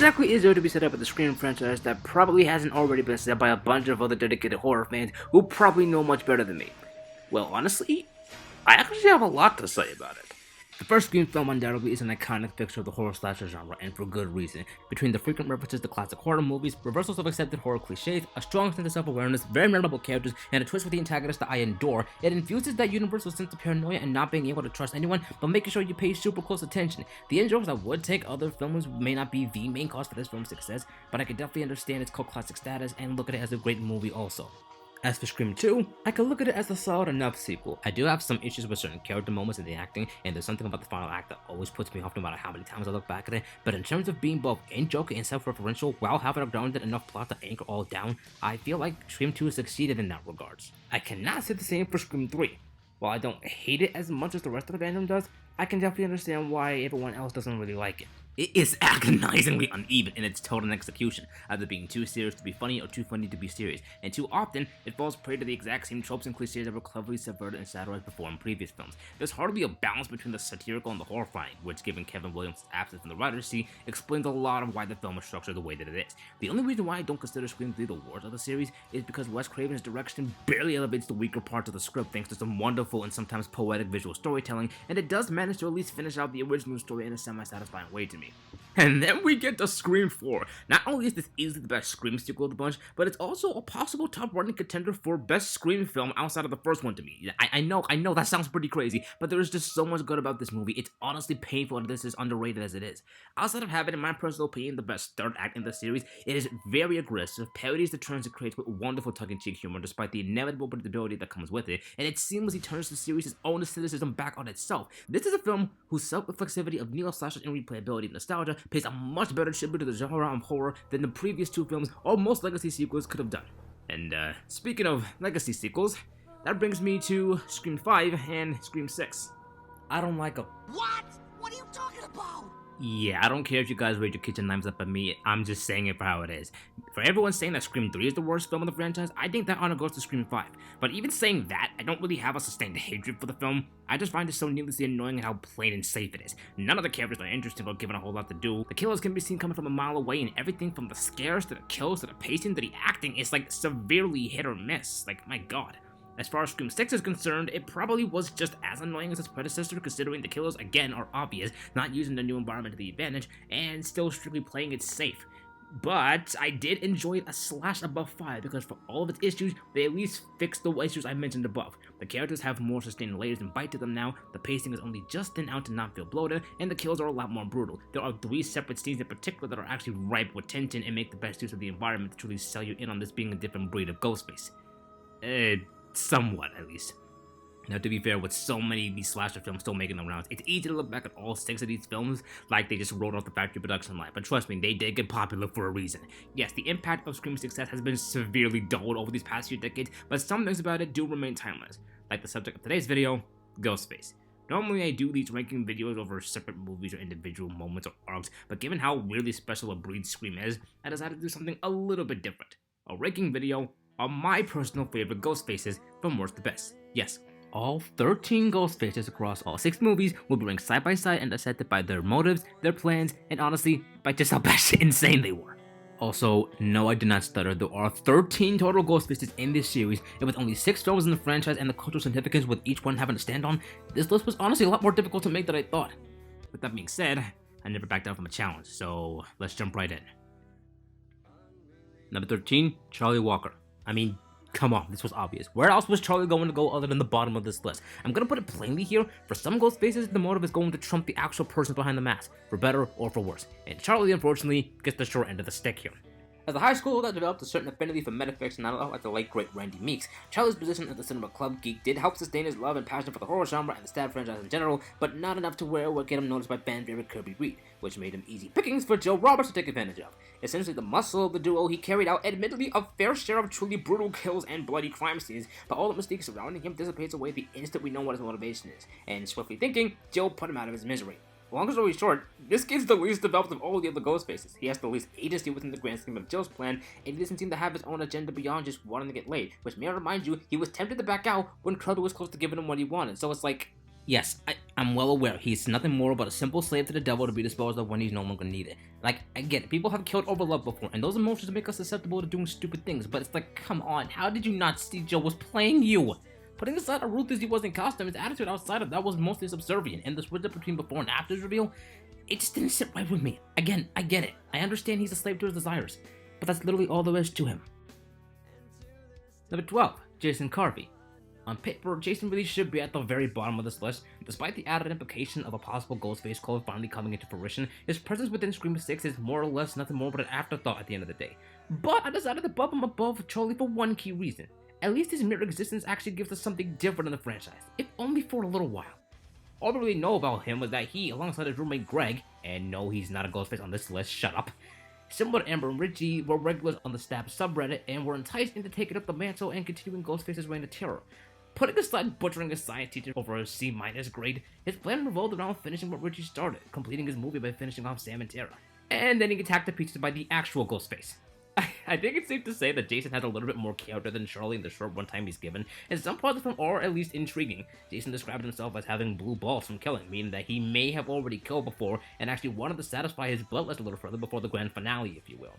exactly is there to be set up with the Scream franchise that probably hasn't already been set up by a bunch of other dedicated horror fans who probably know much better than me? Well, honestly, I actually have a lot to say about it. The first Scream film undoubtedly is an iconic fixture of the horror slasher genre, and for good reason. Between the frequent references to classic horror movies, reversals of accepted horror cliches, a strong sense of self-awareness, very memorable characters, and a twist with the antagonist that I adore, it infuses that universal sense of paranoia and not being able to trust anyone, but making sure you pay super close attention. The end jokes I would take other films may not be the main cause for this film's success, but I could definitely understand its cult classic status and look at it as a great movie also. As for Scream 2, I could look at it as a solid enough sequel. I do have some issues with certain character moments in the acting, and there's something about the final act that always puts me off no matter how many times I look back at it, but in terms of being both in-joke and self-referential while having a grounded enough plot to anchor all down, I feel like Scream 2 succeeded in that regards. I cannot say the same for Scream 3. While I don't hate it as much as the rest of the fandom does, I can definitely understand why everyone else doesn't really like it. It is agonizingly uneven in its tone and execution, either being too serious to be funny or too funny to be serious, and too often, it falls prey to the exact same tropes and cliches that were cleverly subverted and satirized before in previous films. There's hardly a balance between the satirical and the horrifying, which, given Kevin Williams' absence in the writer's seat, explains a lot of why the film is structured the way that it is. The only reason why I don't consider Scream 3 the worst of the series is because Wes Craven's direction barely elevates the weaker parts of the script thanks to some wonderful and sometimes poetic visual storytelling, and it does manage to at least finish out the original story in a semi-satisfying way to me. And then we get to Scream 4. Not only is this easily the best Scream sequel of the bunch, but it's also a possible top-running contender for best Scream film outside of the first one to me. I know that sounds pretty crazy, but there is just so much good about this movie. It's honestly painful that this is underrated as it is. Outside of having, in my personal opinion, the best third act in the series, it is very aggressive, parodies the turns it creates with wonderful tongue-in-cheek humor despite the inevitable predictability that comes with it, and it seamlessly turns the series' own cynicism back on itself. This is a film whose self-reflexivity of neo-slashers and replayability and nostalgia pays a much better tribute to the genre of horror than the previous two films or most legacy sequels could have done. And speaking of legacy sequels, that brings me to Scream 5 and Scream 6. I don't like them. What? What are you talking about? Yeah, I don't care if you guys raise your kitchen knives up at me, I'm just saying it for how it is. For everyone saying that Scream 3 is the worst film of the franchise, I think that honor goes to Scream 5. But even saying that, I don't really have a sustained hatred for the film. I just find it so needlessly annoying at how plain and safe it is. None of the characters are interesting or given a whole lot to do. The killers can be seen coming from a mile away, and everything from the scares to the kills to the pacing to the acting is like severely hit or miss. Like, my god. As far as Scream 6 is concerned, it probably was just as annoying as its predecessor considering the killers again are obvious, not using the new environment to the advantage, and still strictly playing it safe. But I did enjoy it a slash above 5 because for all of its issues, they at least fixed the issues I mentioned above. The characters have more sustained layers and bite to them now, the pacing is only just thin out to not feel bloated, and the kills are a lot more brutal. There are 3 separate scenes in particular that are actually ripe with tension and make the best use of the environment to truly sell you in on this being a different breed of Ghostface. Somewhat, at least. Now, to be fair, with so many of these slasher films still making the rounds, it's easy to look back at all 6 of these films like they just rolled off the factory production line, but trust me, they did get popular for a reason. Yes, the impact of Scream's success has been severely dulled over these past few decades, but some things about it do remain timeless, like the subject of today's video, Ghostface. Normally I do these ranking videos over separate movies or individual moments or arcs, but given how weirdly special a breed Scream is, I decided to do something a little bit different. A ranking video on my personal favorite Ghostfaces from worst to best. Yes, all 13 Ghostfaces across all 6 movies will be ranked side by side and dissected by their motives, their plans, and honestly, by just how batshit insane they were. Also, no, I did not stutter. There are 13 total Ghostfaces in this series, and with only 6 films in the franchise and the cultural significance with each one having to stand on, this list was honestly a lot more difficult to make than I thought. With that being said, I never backed down from a challenge, so let's jump right in. Number 13, Charlie Walker. I mean, come on, this was obvious. Where else was Charlie going to go other than the bottom of this list? I'm gonna put it plainly here, for some Ghostfaces, the motive is going to trump the actual person behind the mask, for better or for worse, and Charlie, unfortunately, gets the short end of the stick here. As a high schooler that developed a certain affinity for metafictionality like the late great Randy Meeks, Charlie's position as the cinema club geek did help sustain his love and passion for the horror genre and the stab franchise in general, but not enough to where it would get him noticed by fan favorite Kirby Reed, which made him easy pickings for Joe Roberts to take advantage of. Essentially the muscle of the duo, he carried out admittedly a fair share of truly brutal kills and bloody crime scenes, but all the mistakes surrounding him dissipates away the instant we know what his motivation is, and swiftly thinking, Joe put him out of his misery. Long story short, this kid's the least developed of all the other Ghostfaces. He has the least agency within the grand scheme of Joe's plan, and he doesn't seem to have his own agenda beyond just wanting to get laid, which may I remind you, he was tempted to back out when Crowder was close to giving him what he wanted, so it's like, Yes, I'm well aware he's nothing more but a simple slave to the devil to be disposed of when he's no longer needed. Like, I get it, people have killed over love before, and those emotions make us susceptible to doing stupid things, but it's like, come on, how did you not see Joe was playing you? Putting aside how ruthless he was in costume, his attitude outside of that was mostly subservient, and the switch up between before and after's reveal, it just didn't sit right with me. Again, I get it. I understand he's a slave to his desires, but that's literally all there is to him. Number 12, Jason Carvey. On paper, Jason really should be at the very bottom of this list. Despite the added implication of a possible Ghostface clone finally coming into fruition, his presence within Scream 6 is more or less nothing more but an afterthought at the end of the day. But I decided to bump him above Charlie for one key reason. At least his mere existence actually gives us something different in the franchise, if only for a little while. All we really know about him was that he, alongside his roommate Greg, and no, he's not a Ghostface on this list, shut up, similar to Amber and Richie, were regulars on the Stab subreddit and were enticed into taking up the mantle and continuing Ghostface's reign of terror. Putting aside butchering a science teacher over a C- grade, his plan revolved around finishing what Richie started, completing his movie by finishing off Sam and Tara, and then he attacked to pieces by the actual Ghostface. I think it's safe to say that Jason has a little bit more character than Charlie in the short runtime he's given, and some parts of him are at least intriguing. Jason described himself as having blue balls from killing, meaning that he may have already killed before and actually wanted to satisfy his bloodlust a little further before the grand finale, if you will.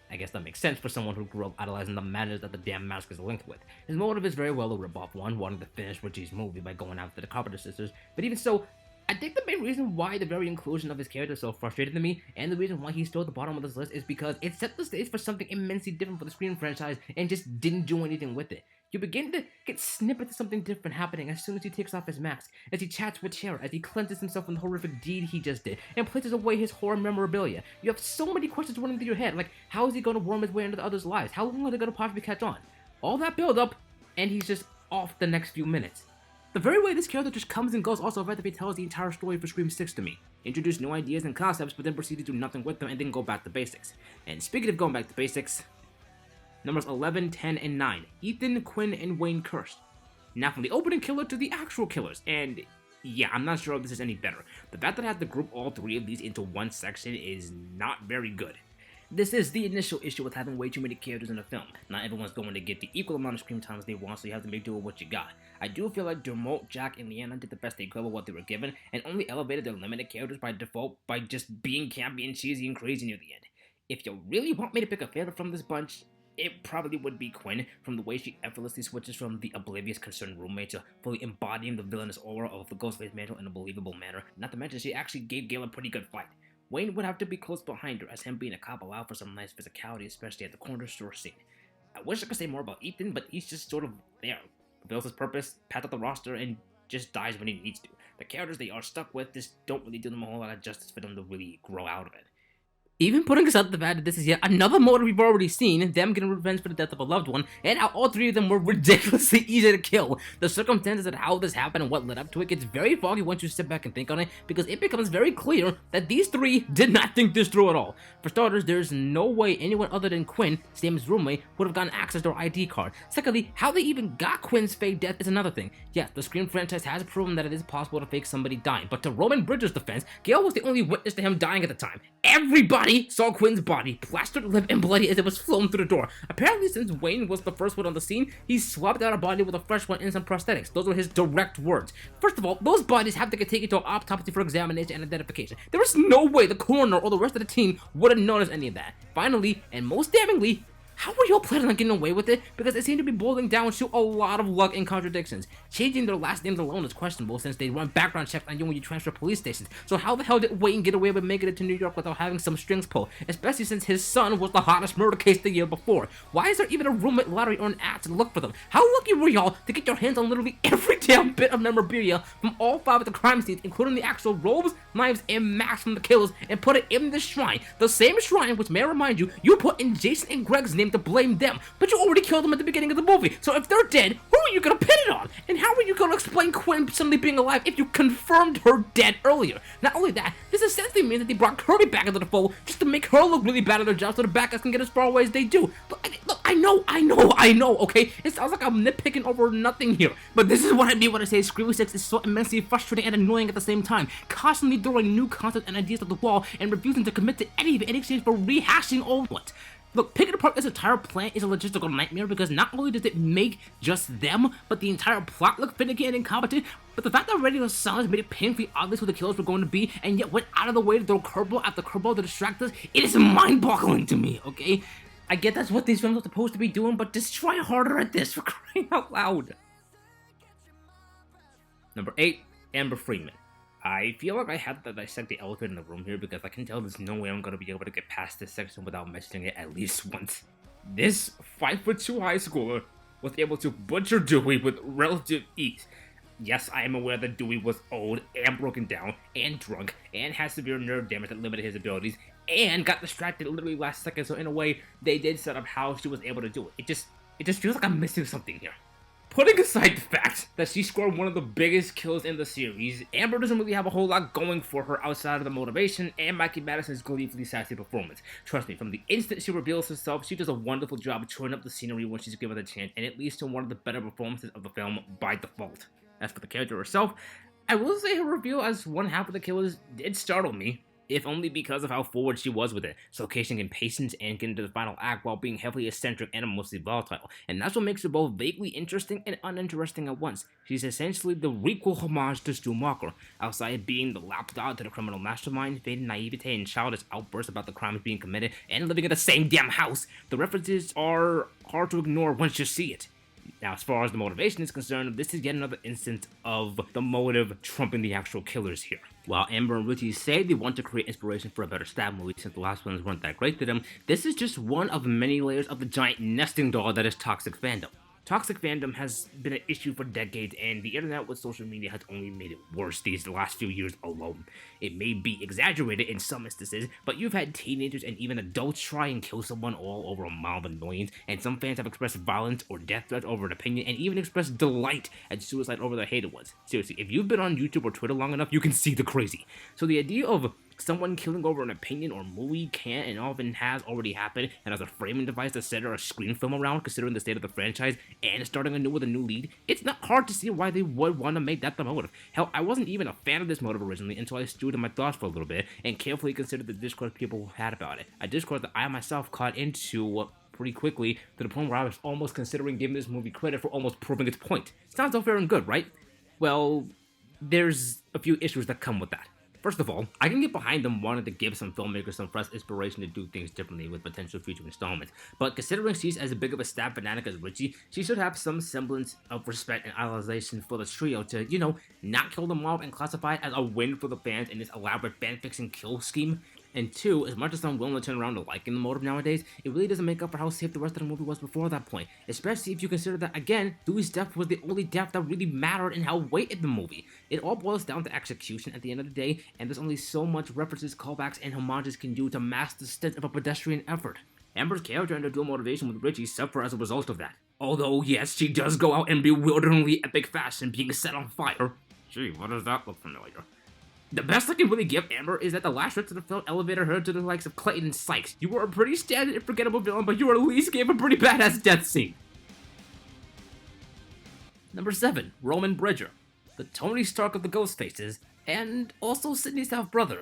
I guess that makes sense for someone who grew up idolizing the madness that the damn mask is linked with. His motive is very well a rip-off one, wanting to finish Richie's movie by going after the Carpenter sisters, but even so, I think the main reason why the very inclusion of his character is so frustrating to me, and the reason why he's still at the bottom of this list, is because it set the stage for something immensely different for the Scream franchise and just didn't do anything with it. You begin to get snippets of something different happening as soon as he takes off his mask, as he chats with Tara, as he cleanses himself from the horrific deed he just did, and places away his horror memorabilia. You have so many questions running through your head, like how is he going to worm his way into the others' lives? How long are they going to possibly catch on? All that build up, and he's just off the next few minutes. The very way this character just comes and goes also effectively tells the entire story for Scream 6 to me. Introduce new ideas and concepts, but then proceed to do nothing with them and then go back to basics. And speaking of going back to basics, numbers 11, 10, and 9, Ethan, Quinn, and Wayne cursed. Now from the opening killer to the actual killers, and yeah, I'm not sure if this is any better. The fact that I have to group all three of these into one section is not very good. This is the initial issue with having way too many characters in a film. Not everyone's going to get the equal amount of screen time as they want, so you have to make do with what you got. I do feel like Dermot, Jack, and Leanna did the best they could with what they were given, and only elevated their limited characters by default by just being campy and cheesy and crazy near the end. If you really want me to pick a favorite from this bunch, it probably would be Quinn, from the way she effortlessly switches from the oblivious concerned roommate to fully embodying the villainous aura of the Ghostface mantle in a believable manner. Not to mention, she actually gave Gale a pretty good fight. Wayne would have to be close behind her, as him being a cop allowed for some nice physicality, especially at the corner store scene. I wish I could say more about Ethan, but he's just sort of there. Fulfills his purpose, pats out the roster, and just dies when he needs to. The characters they are stuck with just don't really do them a whole lot of justice for them to really grow out of it. Even putting aside the fact that this is yet another motive we've already seen, them getting revenge for the death of a loved one, and how all three of them were ridiculously easy to kill. The circumstances of how this happened and what led up to it gets very foggy once you sit back and think on it, because it becomes very clear that these three did not think this through at all. For starters, there's no way anyone other than Quinn, Sam's roommate, would have gotten access to her ID card. Secondly, how they even got Quinn's fake death is another thing. Yes, the Scream franchise has proven that it is possible to fake somebody dying, but to Roman Bridges' defense, Gale was the only witness to him dying at the time. Everybody saw Quinn's body, plastered limp and bloody as it was flown through the door. Apparently, since Wayne was the first one on the scene, he swapped out a body with a fresh one and some prosthetics. Those were his direct words. First of all, those bodies have to get taken to an autopsy for examination and identification. There is no way the coroner or the rest of the team would have noticed any of that. Finally, and most damningly, how were y'all planning on getting away with it? Because it seemed to be boiling down to a lot of luck and contradictions. Changing their last names alone is questionable since they run background checks on you when you transfer police stations. So how the hell did Wayne get away with making it to New York without having some strings pulled? Especially since his son was the hottest murder case the year before. Why is there even a roommate lottery or an ad to look for them? How lucky were y'all to get your hands on literally every damn bit of memorabilia from all 5 of the crime scenes, including the actual robes, knives, and masks from the killers, and put it in this shrine? The same shrine which, may I remind you, you put in Jason and Greg's name to blame them, but you already killed them at the beginning of the movie. So if they're dead, who are you gonna pin it on? And how are you gonna explain Quinn suddenly being alive if you confirmed her dead earlier? Not only that, this essentially means that they brought Kirby back into the fold just to make her look really bad at her job so the bad guys can get as far away as they do. Look, I know, okay? It sounds like I'm nitpicking over nothing here, but this is what I mean when I say Scream 6 is so immensely frustrating and annoying at the same time, constantly throwing new concepts and ideas at the wall and refusing to commit to any of it in exchange for rehashing old ones. Look, picking apart this entire plan is a logistical nightmare because not only does it make just them, but the entire plot look finicky and incompetent, But the fact that radio silence made it painfully obvious who the killers were going to be, and yet went out of the way to throw curveball after curveball to distract us, it is mind-boggling to me, okay? I get that's what these films are supposed to be doing, but just try harder at this, for crying out loud. Number 8, Amber Freeman. I feel like I have to dissect the elephant in the room here because I can tell there's no way I'm going to be able to get past this section without mentioning it at least once. This 5'2" high schooler was able to butcher Dewey with relative ease. Yes, I am aware that Dewey was old and broken down and drunk and had severe nerve damage that limited his abilities and got distracted literally last second, so in a way, they did set up how she was able to do it. It just feels like I'm missing something here. Putting aside the fact that she scored one of the biggest kills in the series, Amber doesn't really have a whole lot going for her outside of the motivation and Mikey Madison's gleefully sassy performance. Trust me, from the instant she reveals herself, she does a wonderful job of chewing up the scenery when she's given a chance, and it leads to one of the better performances of the film by default. As for the character herself, I will say her reveal as one half of the killers did startle me, if only because of how forward she was with it, showcasing impatience and getting to the final act while being heavily eccentric and mostly volatile, and that's what makes her both vaguely interesting and uninteresting at once. She's essentially the requel homage to Stu Walker, outside of being the lapdog to the criminal mastermind, fading naivete and childish outbursts about the crimes being committed, and living in the same damn house. The references are hard to ignore once you see it. Now, as far as the motivation is concerned, this is yet another instance of the motive trumping the actual killers here. While Amber and Richie say they want to create inspiration for a better stab movie since the last ones weren't that great to them, this is just one of many layers of the giant nesting doll that is toxic fandom. Toxic fandom has been an issue for decades, and the internet with social media has only made it worse these last few years alone. It may be exaggerated in some instances, but you've had teenagers and even adults try and kill someone all over a mild annoyance, and some fans have expressed violence or death threats over an opinion, and even expressed delight at suicide over their hated ones. Seriously, if you've been on YouTube or Twitter long enough, you can see the crazy. So the idea of someone killing over an opinion or movie can and often has already happened, and as a framing device to center a screen film around, considering the state of the franchise and starting anew with a new lead, it's not hard to see why they would want to make that the motive. Hell, I wasn't even a fan of this motive originally until I stewed in my thoughts for a little bit and carefully considered the discourse people had about it. A discourse that I myself caught into pretty quickly, to the point where I was almost considering giving this movie credit for almost proving its point. Sounds all fair and good, right? Well, there's a few issues that come with that. First of all, I can get behind them wanting to give some filmmakers some fresh inspiration to do things differently with potential future installments, but considering she's as big of a stab fanatic as Richie, she should have some semblance of respect and idolization for the trio to, not kill them all and classify it as a win for the fans in this elaborate fanfiction kill scheme. And two, as much as I'm willing to turn around to liking the motive nowadays, it really doesn't make up for how safe the rest of the movie was before that point. Especially if you consider that, again, Dewey's death was the only death that really mattered and how weighted the movie. It all boils down to execution at the end of the day, and there's only so much references, callbacks, and homages can do to mask the stint of a pedestrian effort. Amber's character and her dual motivation with Richie suffer as a result of that. Although, yes, she does go out in bewilderingly epic fashion, being set on fire. Gee, why does that look familiar? The best I can really give Amber is that the last stretch of the film elevated her to the likes of Clayton and Sykes. You were a pretty standard and forgettable villain, but you at least gave a pretty badass death scene. Number 7, Roman Bridger, the Tony Stark of the Ghostfaces, and also Sydney's half-brother.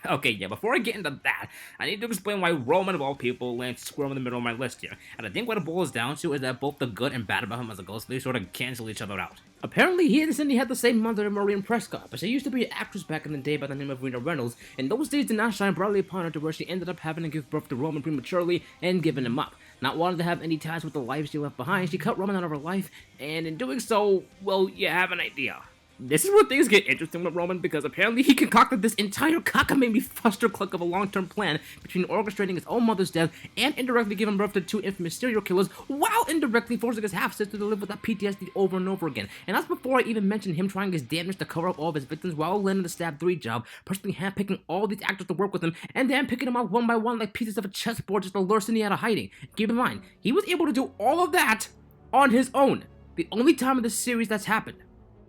Okay, yeah, before I get into that, I need to explain why Roman, of all people, lands square in the middle of my list here. And I think what it boils down to is that both the good and bad about him as a ghost, they sort of cancel each other out. Apparently, he and Cindy had the same mother, Maureen Prescott, but she used to be an actress back in the day by the name of Rena Reynolds, and those days did not shine brightly upon her to where she ended up having to give birth to Roman prematurely and giving him up. Not wanting to have any ties with the life she left behind, she cut Roman out of her life, and in doing so, well, you have an idea. This is where things get interesting with Roman, because apparently he concocted this entire cockamamie fustercluck of a long-term plan between orchestrating his own mother's death and indirectly giving birth to 2 infamous serial killers, while indirectly forcing his half-sister to live with that PTSD over and over again. And that's before I even mention him trying his damnedest to cover up all of his victims while landing the Stab 3 job, personally handpicking all these actors to work with him, and then picking them out one by one like pieces of a chessboard just to lure Cindy out of hiding. Keep in mind, he was able to do all of that on his own. The only time in this series that's happened.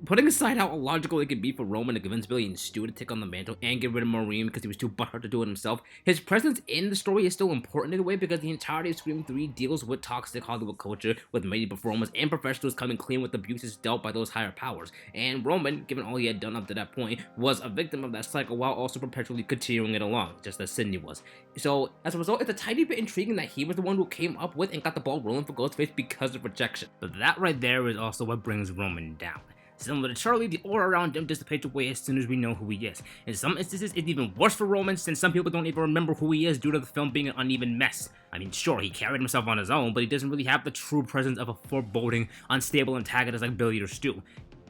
Putting aside how illogical it could be for Roman to convince Billy and Stu to take on the mantle and get rid of Maureen because he was too butthurt to do it himself, his presence in the story is still important in a way because the entirety of Scream 3 deals with toxic Hollywood culture, with many performers and professionals coming clean with abuses dealt by those higher powers, and Roman, given all he had done up to that point, was a victim of that cycle while also perpetually continuing it along, just as Sydney was. So, as a result, it's a tiny bit intriguing that he was the one who came up with and got the ball rolling for Ghostface because of rejection. But that right there is also what brings Roman down. Similar to Charlie, the aura around him dissipates away as soon as we know who he is. In some instances, it's even worse for Roman, since some people don't even remember who he is due to the film being an uneven mess. I mean, sure, he carried himself on his own, but he doesn't really have the true presence of a foreboding, unstable antagonist like Billy or Stu.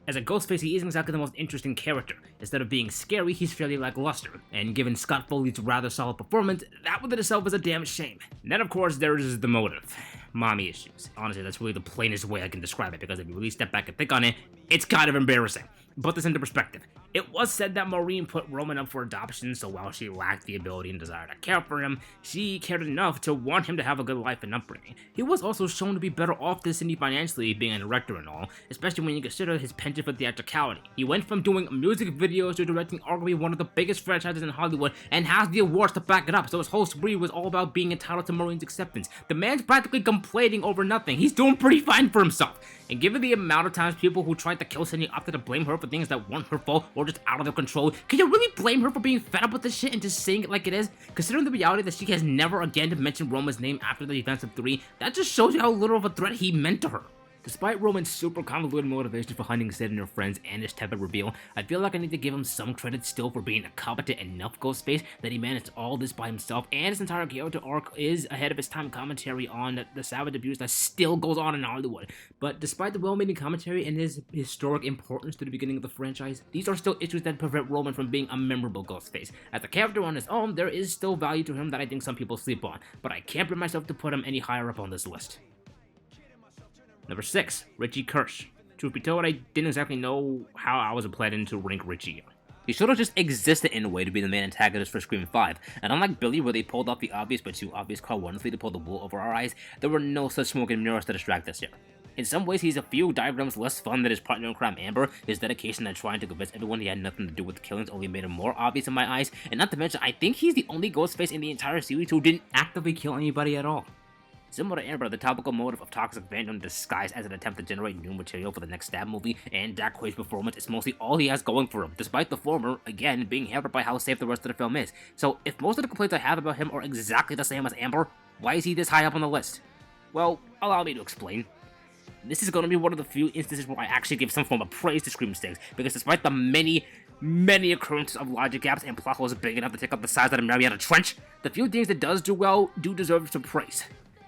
As a Ghostface, he isn't exactly the most interesting character. Instead of being scary, he's fairly lackluster, and given Scott Foley's rather solid performance, that within itself is a damn shame. And then, of course, there's the motive. Mommy issues. Honestly, that's really the plainest way I can describe it, because if you really step back and think on it, it's kind of embarrassing. Put this into perspective. It was said that Maureen put Roman up for adoption, so while she lacked the ability and desire to care for him, she cared enough to want him to have a good life and upbringing. He was also shown to be better off than Cindy financially, being a director and all, especially when you consider his penchant for theatricality. He went from doing music videos to directing arguably one of the biggest franchises in Hollywood, and has the awards to back it up, so his whole spree was all about being entitled to Maureen's acceptance. The man's practically complaining over nothing. He's doing pretty fine for himself. And given the amount of times people who tried to kill Cindy opted to blame her for things that weren't her fault or just out of their control, can you really blame her for being fed up with this shit and just saying it like it is? Considering the reality that she has never again mentioned Roman's name after the events of 3, that just shows you how little of a threat he meant to her. Despite Roman's super convoluted motivation for hunting Sid and her friends and his tepid reveal, I feel like I need to give him some credit still for being a competent enough Ghostface that he managed all this by himself, and his entire character arc is ahead of its time commentary on the savage abuse that still goes on in Hollywood. But despite the well-made commentary and his historic importance to the beginning of the franchise, these are still issues that prevent Roman from being a memorable Ghostface. As a character on his own, there is still value to him that I think some people sleep on, but I can't bring myself to put him any higher up on this list. Number 6, Richie Kirsch. Truth be told, I didn't exactly know how I was planning to rank Richie. He sort of just existed in a way to be the main antagonist for Scream 5, and unlike Billy where they pulled off the obvious but too obvious call wonderfully to pull the wool over our eyes, there were no such smoke and mirrors to distract us here. In some ways, he's a few diagrams less fun than his partner in crime Amber. His dedication and trying to convince everyone he had nothing to do with the killings only made him more obvious in my eyes, and not to mention, I think he's the only Ghostface in the entire series who didn't actively kill anybody at all. Similar to Amber, the topical motive of toxic fandom disguised as an attempt to generate new material for the next Stab movie, and Jack Quaid's performance is mostly all he has going for him, despite the former, again, being hampered by how safe the rest of the film is. So, if most of the complaints I have about him are exactly the same as Amber, why is he this high up on the list? Well, allow me to explain. This is going to be one of the few instances where I actually give some form of praise to Scream 6, because despite the many occurrences of logic gaps and plot holes big enough to take up the size of the Mariana Trench, the few things it does do well do deserve some praise.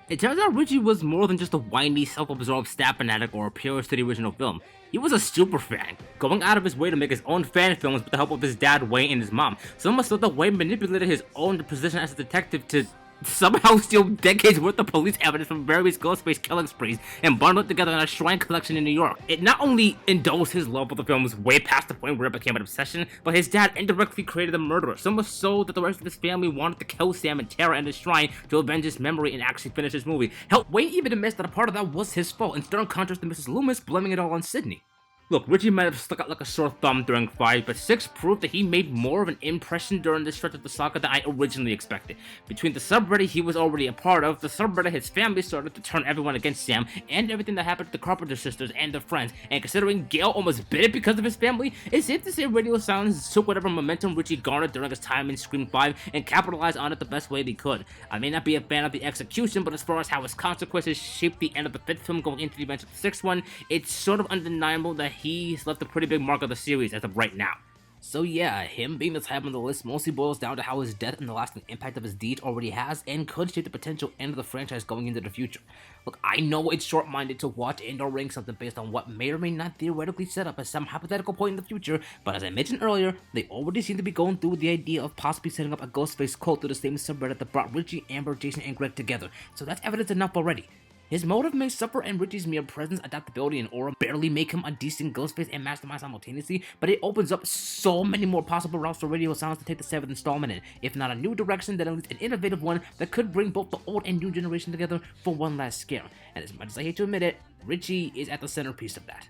It turns out Richie was more than just a whiny, self-absorbed stab fanatic or appearance to the original film. He was a super fan, going out of his way to make his own fan films with the help of his dad, Wayne, and his mom. So much so that Wayne manipulated his own position as a detective to somehow steal decades worth of police evidence from various Ghostface killing sprees and bundle it together in a shrine collection in New York. It not only indulged his love for the films way past the point where it became an obsession, but his dad indirectly created the murderer, so much so that the rest of his family wanted to kill Sam and Tara in the shrine to avenge his memory and actually finish his movie. Hell, Wayne even admits that a part of that was his fault, in stark contrast to Mrs. Loomis blaming it all on Sidney. Look, Richie might have stuck out like a sore thumb during 5, but 6 proved that he made more of an impression during this stretch of the saga than I originally expected. Between the subreddit he was already a part of, the subreddit his family started to turn everyone against Sam, and everything that happened to the Carpenter sisters and their friends, and considering Gale almost bit it because of his family, it's safe to say Radio Silence took whatever momentum Richie garnered during his time in Scream 5 and capitalized on it the best way they could. I may not be a fan of the execution, but as far as how his consequences shaped the end of the 5th film going into the events of the 6th one, it's sort of undeniable that he's left a pretty big mark of the series as of right now. So yeah, him being the top on the list mostly boils down to how his death and the lasting impact of his deeds already has and could shape the potential end of the franchise going into the future. Look, I know it's short-minded to watch and or rank something based on what may or may not theoretically set up as some hypothetical point in the future, but as I mentioned earlier, they already seem to be going through the idea of possibly setting up a Ghostface cult through the same subreddit that brought Richie, Amber, Jason, and Greg together, so that's evidence enough already. His motive may suffer, and Richie's mere presence, adaptability, and aura barely make him a decent Ghostface and mastermind simultaneously, but it opens up so many more possible routes for Radio Silence to take the 7th installment in. If not a new direction, then at least an innovative one that could bring both the old and new generation together for one last scare. And as much as I hate to admit it, Richie is at the centerpiece of that.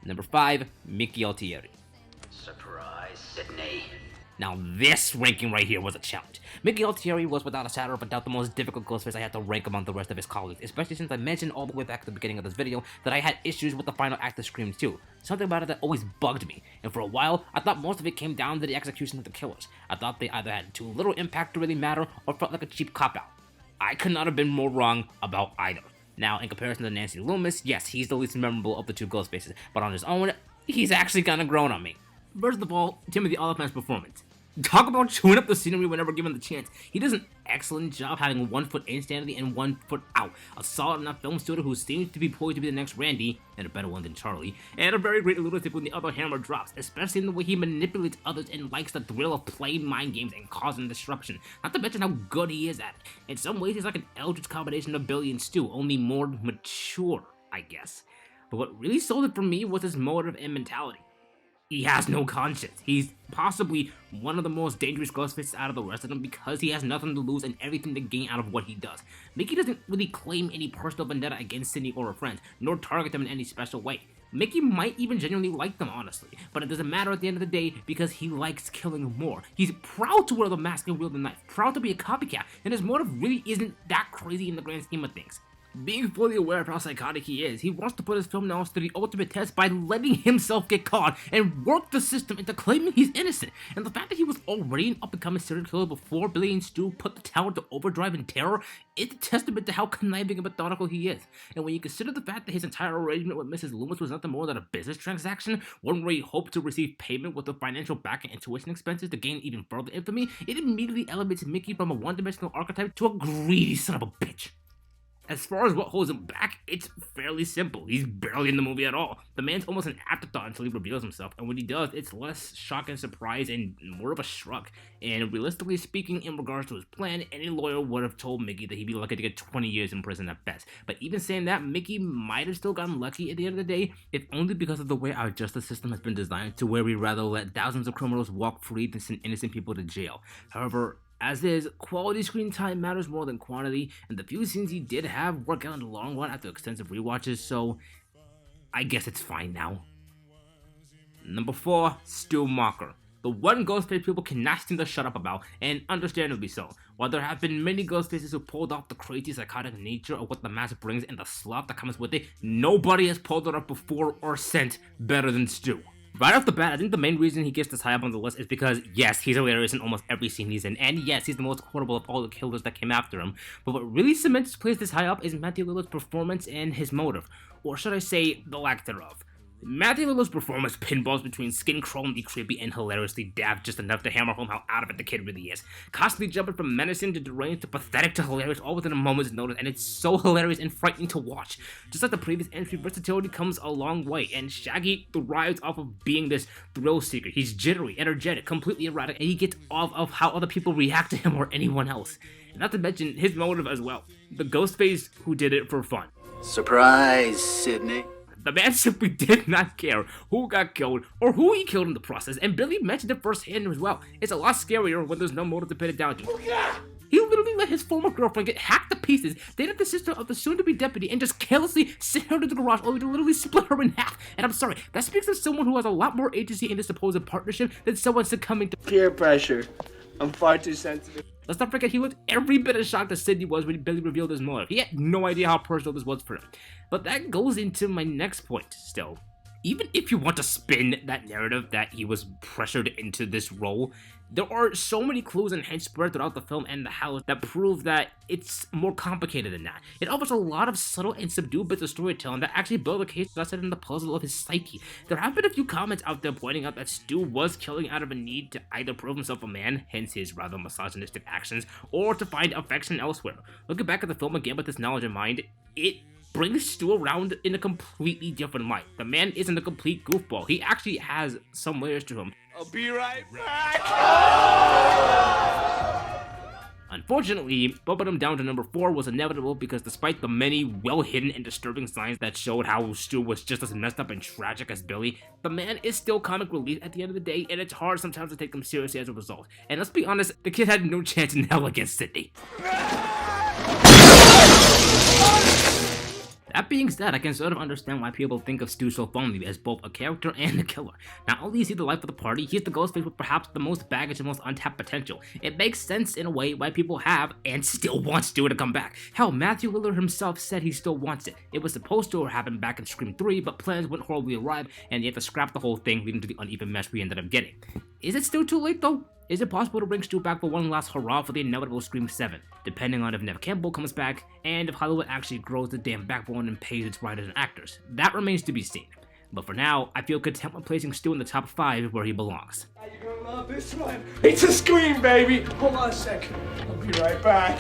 Number 5, Mickey Altieri. Surprise, Sydney. Now this ranking right here was a challenge. Mickey Altieri was without a shadow of a doubt the most difficult Ghostface I had to rank among the rest of his colleagues, especially since I mentioned all the way back at the beginning of this video that I had issues with the final act of Scream 2. Something about it that always bugged me, and for a while, I thought most of it came down to the execution of the killers. I thought they either had too little impact to really matter, or felt like a cheap cop-out. I could not have been more wrong about either. Now, in comparison to Nancy Loomis, yes, he's the least memorable of the two Ghostfaces, but on his own, he's actually kinda grown on me. First of all, Timothy Olyphant's performance. Talk about chewing up the scenery whenever given the chance. He does an excellent job having 1 foot in sanity and 1 foot out. A solid enough film student who seems to be poised to be the next Randy, and a better one than Charlie, and a very great lunatic when the other hammer drops, especially in the way he manipulates others and likes the thrill of playing mind games and causing disruption. Not to mention how good he is at it. In some ways, he's like an eldritch combination of Billy and Stu, only more mature, I guess. But what really sold it for me was his motive and mentality. He has no conscience. He's possibly one of the most dangerous Ghostfaces out of the rest of them because he has nothing to lose and everything to gain out of what he does. Mickey doesn't really claim any personal vendetta against Sidney or her friends, nor target them in any special way. Mickey might even genuinely like them, honestly, but it doesn't matter at the end of the day because he likes killing more. He's proud to wear the mask and wield the knife, proud to be a copycat, and his motive really isn't that crazy in the grand scheme of things. Being fully aware of how psychotic he is, he wants to put his film knowledge to the ultimate test by letting himself get caught and work the system into claiming he's innocent. And the fact that he was already an up-and-coming serial killer before Billy and Stu put the tower to overdrive in terror is a testament to how conniving and methodical he is. And when you consider the fact that his entire arrangement with Mrs. Loomis was nothing more than a business transaction, one where he hoped to receive payment with the financial backing and tuition expenses to gain even further infamy, it immediately elevates Mickey from a one-dimensional archetype to a greedy son of a bitch. As far as what holds him back, it's fairly simple. He's barely in the movie at all. The man's almost an afterthought until he reveals himself, and when he does, it's less shock and surprise and more of a shrug. And realistically speaking, in regards to his plan, any lawyer would have told Mickey that he'd be lucky to get 20 years in prison at best. But even saying that, Mickey might have still gotten lucky at the end of the day, if only because of the way our justice system has been designed to where we rather let thousands of criminals walk free than send innocent people to jail. However, as is, quality screen time matters more than quantity, and the few scenes he did have work out in the long run after extensive rewatches, so I guess it's fine now. Number 4, Stu Macher. The one Ghostface people cannot seem to shut up about, and understandably so. While there have been many Ghostfaces who pulled off the crazy psychotic nature of what the mask brings and the slop that comes with it, nobody has pulled it off before or since better than Stu. Right off the bat, I think the main reason he gets this high up on the list is because, yes, he's hilarious in almost every scene he's in, and yes, he's the most quotable of all the killers that came after him, but what really cements his place this high up is Matthew Lillard's performance and his motive, or should I say, the lack thereof. Matthew Lillard's performance pinballs between skin-crawlingly creepy and hilariously daft just enough to hammer home how out of it the kid really is. Constantly jumping from menacing to deranged to pathetic to hilarious all within a moment's notice, and it's so hilarious and frightening to watch. Just like the previous entry, versatility comes a long way, and Shaggy thrives off of being this thrill seeker. He's jittery, energetic, completely erratic, and he gets off of how other people react to him or anyone else. And not to mention his motive as well. The Ghostface who did it for fun. Surprise, Sidney. The man simply did not care who got killed or who he killed in the process, and Billy mentioned it firsthand as well. It's a lot scarier when there's no motive to pin it down to. He literally let his former girlfriend get hacked to pieces, dated the sister of the soon-to-be deputy, and just carelessly sent her to the garage only to literally split her in half. And I'm sorry, that speaks of someone who has a lot more agency in this supposed partnership than someone succumbing to peer pressure. I'm far too sensitive. Let's not forget he looked every bit as shocked as Sidney was when Billy revealed his motive. He had no idea how personal this was for him. But that goes into my next point still. Even if you want to spin that narrative that he was pressured into this role, there are so many clues and hints spread throughout the film and the house that prove that it's more complicated than that. It offers a lot of subtle and subdued bits of storytelling that actually build a case that set in the puzzle of his psyche. There have been a few comments out there pointing out that Stu was killing out of a need to either prove himself a man, hence his rather misogynistic actions, or to find affection elsewhere. Looking back at the film again with this knowledge in mind, it brings Stu around in a completely different light. The man isn't a complete goofball. He actually has some layers to him. I'll be right back. Unfortunately, bumping him down to number 4 was inevitable because despite the many well-hidden and disturbing signs that showed how Stu was just as messed up and tragic as Billy, the man is still comic relief at the end of the day, and it's hard sometimes to take him seriously as a result. And let's be honest, the kid had no chance in hell against Sidney. That being said, I can sort of understand why people think of Stu so fondly as both a character and a killer. Not only is he the life of the party, he's the Ghostface with perhaps the most baggage and most untapped potential. It makes sense in a way why people have and still want Stu to come back. Hell, Matthew Lillard himself said he still wants it. It was supposed to happen back in Scream 3, but plans went horribly awry, and he had to scrap the whole thing, leading to the uneven mess we ended up getting. Is it still too late though? Is it possible to bring Stu back for one last hurrah for the inevitable Scream 7, depending on if Neve Campbell comes back, and if Hollywood actually grows the damn backbone and pays its writers and actors? That remains to be seen. But for now, I feel content with placing Stu in the top 5 where he belongs. You're gonna love this one. It's a Scream, baby. Hold on a second. I'll be right back.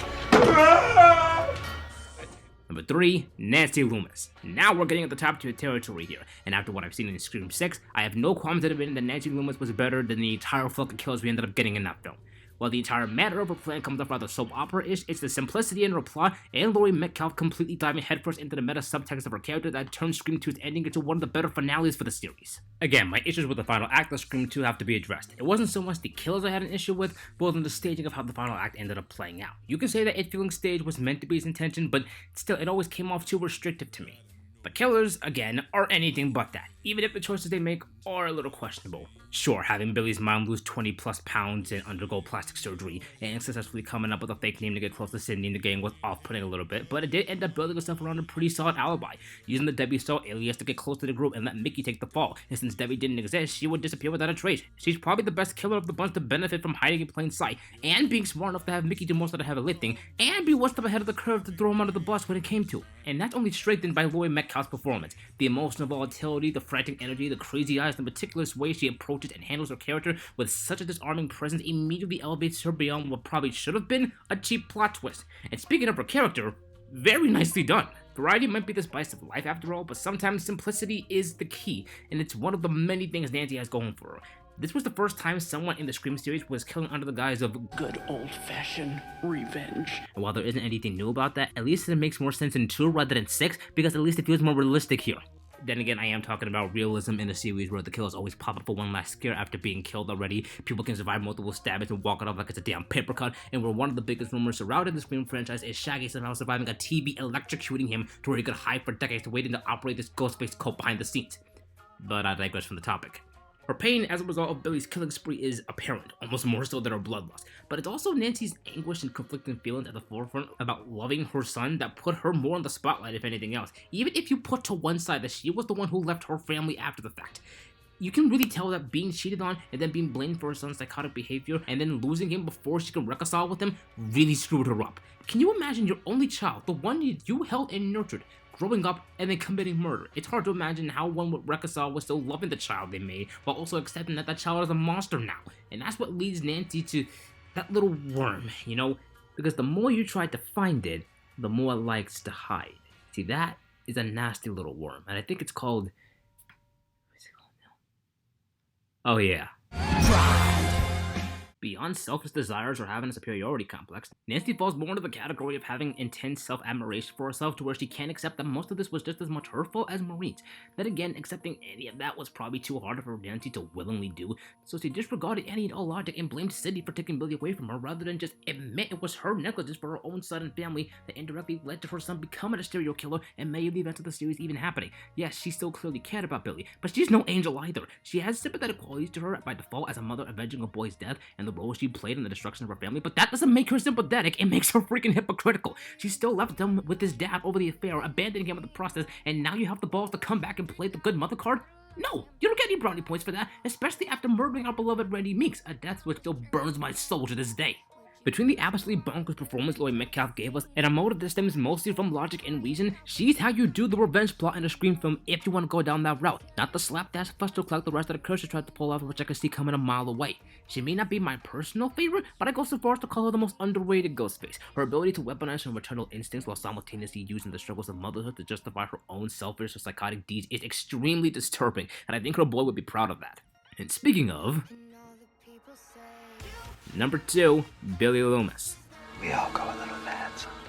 Number 3, Nancy Loomis. Now we're getting at the top tier territory here, and after what I've seen in Scream 6, I have no qualms admitting that Nancy Loomis was better than the entire fucking kills we ended up getting in that film. While the entire matter of her plan comes off rather soap opera-ish, it's the simplicity in her plot and Laurie Metcalf completely diving headfirst into the meta subtext of her character that turns Scream 2's ending into one of the better finales for the series. Again, my issues with the final act of Scream 2 have to be addressed. It wasn't so much the kills I had an issue with, more than the staging of how the final act ended up playing out. You can say that It Feeling stage was meant to be its intention, but still, it always came off too restrictive to me. The killers, again, are anything but that, even if the choices they make are a little questionable. Sure, having Billy's mom lose 20 plus pounds and undergo plastic surgery, and successfully coming up with a fake name to get close to Sydney in the game was off-putting a little bit, but it did end up building itself around a pretty solid alibi, using the Debbie Saw alias to get close to the group and let Mickey take the fall, and since Debbie didn't exist, she would disappear without a trace. She's probably the best killer of the bunch to benefit from hiding in plain sight, and being smart enough to have Mickey do most of the heavy lifting, and be one step ahead of the curve to throw him under the bus when it came to. And that's only strengthened by Laurie Metcalf's performance. The emotional volatility, the frantic energy, the crazy eyes, the meticulous way she approaches and handles her character with such a disarming presence immediately elevates her beyond what probably should have been a cheap plot twist. And speaking of her character, very nicely done. Variety might be the spice of life after all, but sometimes simplicity is the key, and it's one of the many things Nancy has going for her. This was the first time someone in the Scream series was killing under the guise of good old-fashioned revenge. And while there isn't anything new about that, at least it makes more sense in 2 rather than 6, because at least it feels more realistic here. Then again, I am talking about realism in a series where the killers always pop up for one last scare after being killed already, people can survive multiple stabbings and walk it off like it's a damn paper cut, and where one of the biggest rumors surrounding the Scream franchise is Shaggy somehow surviving a TV electrocuting him to where he could hide for decades waiting to operate this Ghostface cult behind the scenes. But I digress from the topic. Her pain as a result of Billy's killing spree is apparent, almost more so than her bloodlust, but it's also Nancy's anguish and conflicting feelings at the forefront about loving her son that put her more in the spotlight if anything else, even if you put to one side that she was the one who left her family after the fact. You can really tell that being cheated on and then being blamed for her son's psychotic behavior and then losing him before she can reconcile with him really screwed her up. Can you imagine your only child, the one you held and nurtured, growing up and then committing murder? It's hard to imagine how one would reconcile with still loving the child they made while also accepting that that child is a monster now. And that's what leads Nancy to that little worm, you know? Because the more you try to find it, the more it likes to hide. See, that is a nasty little worm, and I think it's called... What's it called now? Oh yeah. Beyond selfish desires or having a superiority complex, Nancy falls more into the category of having intense self-admiration for herself to where she can't accept that most of this was just as much her fault as Maureen's. Then again, accepting any of that was probably too hard for Nancy to willingly do, so she disregarded any and all logic and blamed Sydney for taking Billy away from her rather than just admit it was her negligence for her own son and family that indirectly led to her son becoming a serial killer and many of the events of the series even happening. Yes, she still clearly cared about Billy, but she's no angel either. She has sympathetic qualities to her by default as a mother avenging a boy's death and the role she played in the destruction of her family, but that doesn't make her sympathetic, it makes her freaking hypocritical. She still left him with his dad over the affair, abandoning him in the process, and now you have the balls to come back and play the good mother card? No, you don't get any brownie points for that, especially after murdering our beloved Randy Meeks, a death which still burns my soul to this day. Between the absolutely bonkers performance Laurie Metcalf gave us and a motive that stems mostly from logic and reason, she's how you do the revenge plot in a Scream film if you want to go down that route, not the slapdash fuster like the rest of the curse tried to pull off, which I can see coming a mile away. She may not be my personal favorite, but I go so far as to call her the most underrated Ghostface. Her ability to weaponize her maternal instincts while simultaneously using the struggles of motherhood to justify her own selfish or psychotic deeds is extremely disturbing, and I think her boy would be proud of that. And speaking of... Number 2, Billy Loomis. We all go a little mad sometimes.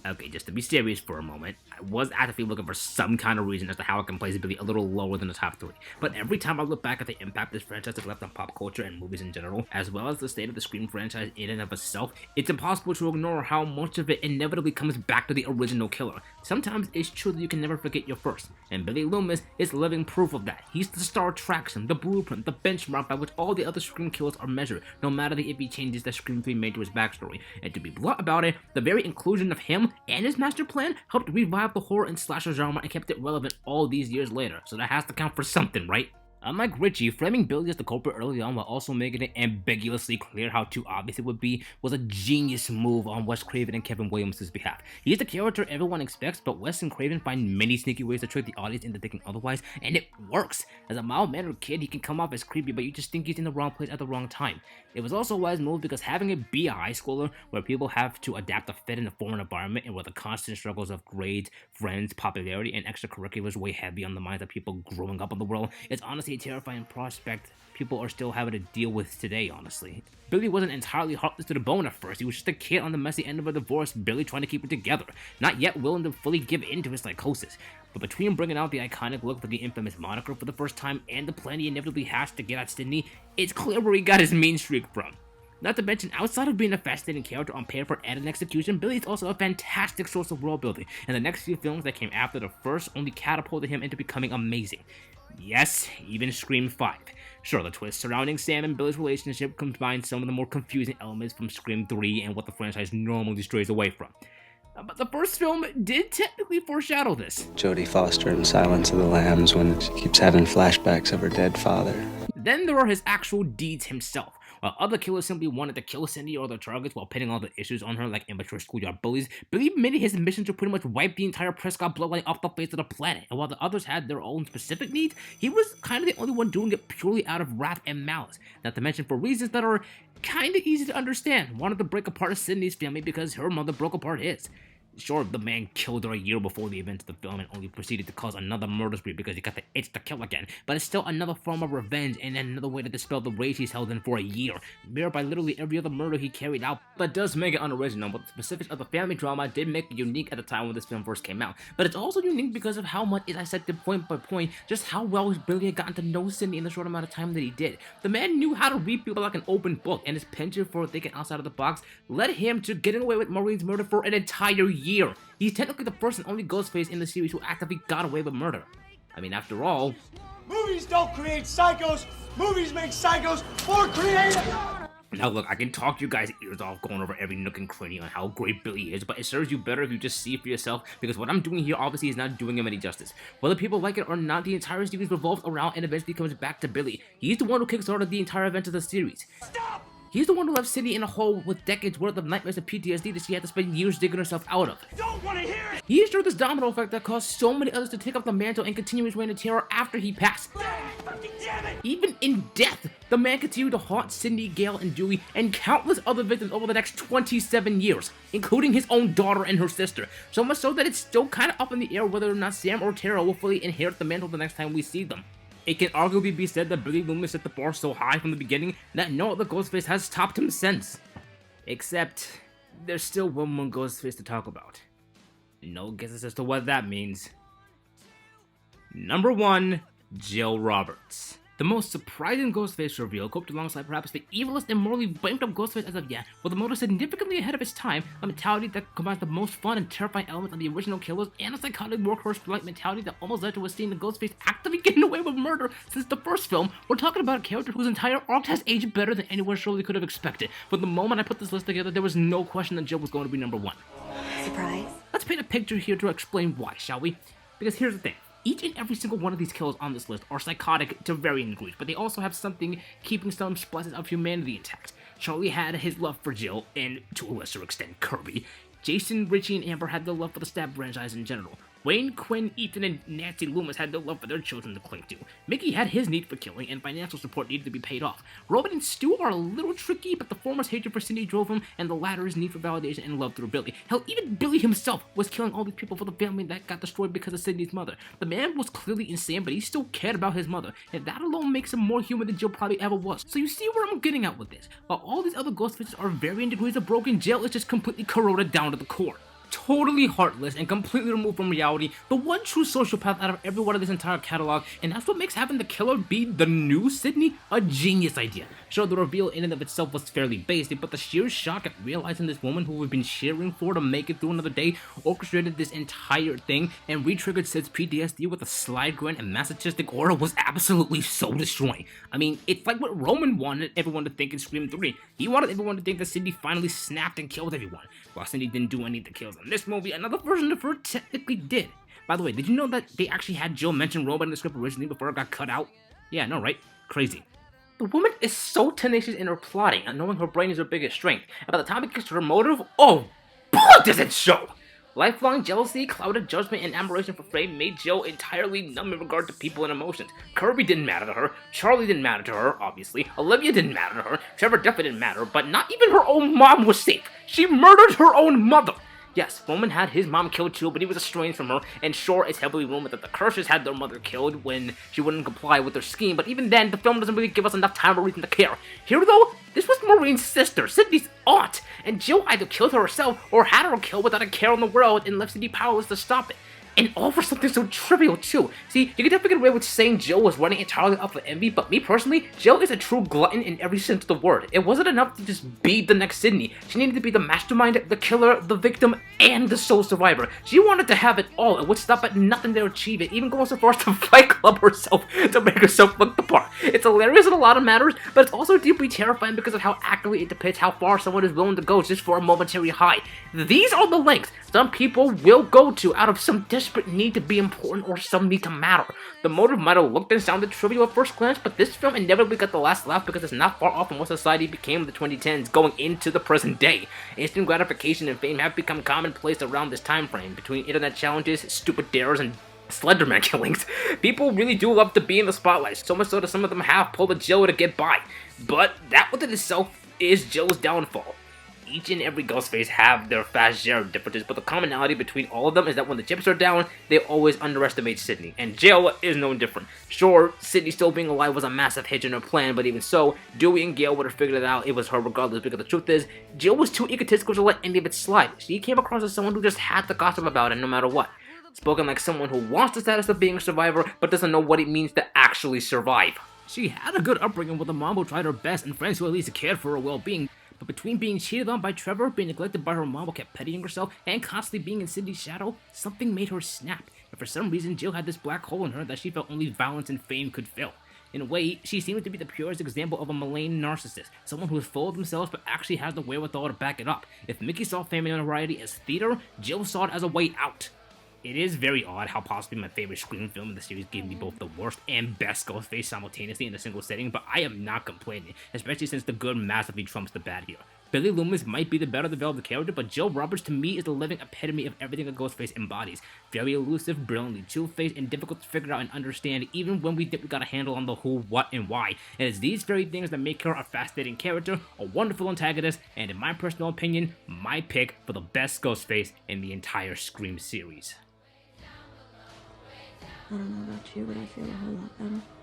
Okay, just to be serious for a moment, I was actively looking for some kind of reason as to how I can place Billy a little lower than the top 3, but every time I look back at the impact this franchise has left on pop culture and movies in general, as well as the state of the Scream franchise in and of itself, it's impossible to ignore how much of it inevitably comes back to the original killer. Sometimes it's true that you can never forget your first, and Billy Loomis is living proof of that. He's the star attraction, the blueprint, the benchmark by which all the other Scream killers are measured, no matter the iffy changes that Scream 3 made to his backstory. And to be blunt about it, the very inclusion of him and his master plan helped revive the horror and slasher genre and kept it relevant all these years later, so that has to count for something, right? Unlike Richie, framing Billy as the culprit early on while also making it ambiguously clear how too obvious it would be was a genius move on Wes Craven and Kevin Williams' behalf. He's the character everyone expects, but Wes and Craven find many sneaky ways to trick the audience into thinking otherwise, and it works. As a mild-mannered kid, he can come off as creepy, but you just think he's in the wrong place at the wrong time. It was also a wise move because having it be a high schooler where people have to adapt to fit in a foreign environment and where the constant struggles of grades, friends, popularity, and extracurriculars weigh heavy on the minds of people growing up in the world, it's honestly a terrifying prospect people are still having to deal with today, honestly. Billy wasn't entirely heartless to the bone at first. He was just a kid on the messy end of a divorce, barely trying to keep it together, not yet willing to fully give in to his psychosis. But between bringing out the iconic look for the infamous moniker for the first time and the plan he inevitably has to get at Sydney, it's clear where he got his mean streak from. Not to mention, outside of being a fascinating character on paper and in execution, Billy is also a fantastic source of world building, and the next few films that came after the first only catapulted him into becoming amazing. Yes, even Scream 5. Sure, the twist surrounding Sam and Billy's relationship combines some of the more confusing elements from Scream 3 and what the franchise normally strays away from. But the first film did technically foreshadow this. Jodie Foster in Silence of the Lambs when she keeps having flashbacks of her dead father. Then there are his actual deeds himself. While other killers simply wanted to kill Cindy or their targets while pinning all the issues on her like immature schoolyard bullies, Billy made it his mission to pretty much wipe the entire Prescott bloodline off the face of the planet. And while the others had their own specific needs, he was kind of the only one doing it purely out of wrath and malice. Not to mention for reasons that are kind of easy to understand. Wanted to break apart Cindy's family because her mother broke apart his. Sure, the man killed her a year before the events of the film and only proceeded to cause another murder spree because he got the itch to kill again, but it's still another form of revenge and another way to dispel the rage he's held in for a year, mirrored by literally every other murder he carried out. That does make it unoriginal, but the specifics of the family drama did make it unique at the time when this film first came out. But it's also unique because of how much it dissected point by point just how well Billy had gotten to know Cindy in the short amount of time that he did. The man knew how to read people like an open book, and his penchant for thinking outside of the box led him to getting away with Maureen's murder for an entire year. He's technically the first and only Ghostface in the series who actively got away with murder. I mean, after all... Movies don't create psychos. Movies make psychos more creative. Now look, I can talk you guys' ears off going over every nook and cranny on how great Billy is, but it serves you better if you just see it for yourself, because what I'm doing here obviously is not doing him any justice. Whether people like it or not, the entire series revolves around and eventually comes back to Billy. He's the one who kickstarted the entire event of the series. Stop! He's the one who left Cindy in a hole with decades worth of nightmares and PTSD that she had to spend years digging herself out of. Don't want to hear it. He ensured this domino effect that caused so many others to take up the mantle and continue his reign of terror after he passed. Damn it! Even in death, the man continued to haunt Cindy, Gail, and Dewey, and countless other victims over the next 27 years, including his own daughter and her sister. So much so that it's still kind of up in the air whether or not Sam or Tara will fully inherit the mantle the next time we see them. It can arguably be said that Billy Loomis set the bar so high from the beginning that no other Ghostface has topped him since. Except, there's still one more Ghostface to talk about. No guesses as to what that means. Number 1, Jill Roberts. The most surprising Ghostface reveal, coped alongside perhaps the evilest and morally blamed up Ghostface as of yet, with a motive significantly ahead of its time, a mentality that combines the most fun and terrifying elements of the original killers, and a psychotic workhorse-like mentality that almost led to us seeing the Ghostface actively getting away with murder since the first film. We're talking about a character whose entire arc has aged better than anyone surely could have expected. From the moment I put this list together, there was no question that Jill was going to be number 1. Surprise? Let's paint a picture here to explain why, shall we? Because here's the thing. Each and every single one of these killers on this list are psychotic to varying degrees, but they also have something keeping some splices of humanity intact. Charlie had his love for Jill, and to a lesser extent Kirby. Jason, Richie, and Amber had their love for the Stab franchise in general. Wayne, Quinn, Ethan, and Nancy Loomis had their love for their children to cling to. Mickey had his need for killing, and financial support needed to be paid off. Robin and Stu are a little tricky, but the former's hatred for Cindy drove him, and the latter's need for validation and love through Billy. Hell, even Billy himself was killing all these people for the family that got destroyed because of Cindy's mother. The man was clearly insane, but he still cared about his mother, and that alone makes him more human than Jill probably ever was. So you see where I'm getting at with this. While all these other Ghostfaces are varying degrees of broken, Jill is just completely corroded down to the core. Totally heartless and completely removed from reality, the one true sociopath out of every one of this entire catalog, and that's what makes having the killer be the new Sydney a genius idea. Sure, the reveal in and of itself was fairly basic, but the sheer shock at realizing this woman who we've been cheering for to make it through another day orchestrated this entire thing and re-triggered Sid's PTSD with a slide grin and masochistic aura was absolutely so destroying. I mean, it's like what Roman wanted everyone to think in Scream 3. He wanted everyone to think that Cindy finally snapped and killed everyone. While Cindy didn't do any of the kills in this movie, another version of her technically did. By the way, did you know that they actually had Jill mention Roman in the script originally before it got cut out? Yeah, no, right? Crazy. The woman is so tenacious in her plotting and knowing her brain is her biggest strength. And by the time it gets to her motive, oh, boy, does it show! Lifelong jealousy, clouded judgment, and admiration for Frame made Jill entirely numb in regard to people and emotions. Kirby didn't matter to her, Charlie didn't matter to her, obviously, Olivia didn't matter to her, Trevor definitely didn't matter, but not even her own mom was safe. She murdered her own mother! Yes, Roman had his mom killed too, but he was estranged from her, and sure, it's heavily rumored that the Curses had their mother killed when she wouldn't comply with their scheme, but even then, the film doesn't really give us enough time or reason to care. Here, though, this was Maureen's sister, Sydney's aunt, and Jill either killed her herself or had her killed without a care in the world and left Sydney powerless to stop it. And all for something so trivial, too. See, you can definitely get away with saying Jill was running entirely off of envy, but me personally, Jill is a true glutton in every sense of the word. It wasn't enough to just be the next Sydney. She needed to be the mastermind, the killer, the victim, and the sole survivor. She wanted to have it all and would stop at nothing to achieve it, even going so far as to Fight Club herself to make herself look the part. It's hilarious in a lot of matters, but it's also deeply terrifying because of how accurately it depicts how far someone is willing to go just for a momentary high. These are the lengths some people will go to out of some desperate need to be important or some need to matter. The motive might have looked and sounded trivial at first glance, but this film inevitably got the last laugh because it's not far off from what society became in the 2010s going into the present day. Instant gratification and fame have become commonplace around this time frame. Between internet challenges, stupid dares, and Slenderman killings, people really do love to be in the spotlight, so much so that some of them have pulled a Jill to get by. But that within itself is Jill's downfall. Each and every Ghostface have their fast share of differences, but the commonality between all of them is that when the chips are down, they always underestimate Sydney, and Jill is no different. Sure, Sydney still being alive was a massive hitch in her plan, but even so, Dewey and Gale would have figured it out. It was her regardless, because the truth is, Jill was too egotistical to let any of it slide. She came across as someone who just had to gossip about it no matter what. Spoken like someone who wants the status of being a survivor, but doesn't know what it means to actually survive. She had a good upbringing with a mom who tried her best and friends who at least cared for her well-being. But between being cheated on by Trevor, being neglected by her mom who kept pitying herself, and constantly being in Sydney's shadow, something made her snap. And for some reason, Jill had this black hole in her that she felt only violence and fame could fill. In a way, she seemed to be the purest example of a malign narcissist, someone who is full of themselves but actually has the wherewithal to back it up. If Mickey saw fame and notoriety as theater, Jill saw it as a way out. It is very odd how possibly my favorite Scream film in the series gave me both the worst and best Ghostface simultaneously in a single setting, but I am not complaining, especially since the good massively trumps the bad here. Billy Loomis might be the better developed character, but Jill Roberts to me is the living epitome of everything a Ghostface embodies. Very elusive, brilliantly two-faced, and difficult to figure out and understand even when we think we got a handle on the who, what, and why. And it's these very things that make her a fascinating character, a wonderful antagonist, and in my personal opinion, my pick for the best Ghostface in the entire Scream series. I don't know about you, but I feel a whole lot better.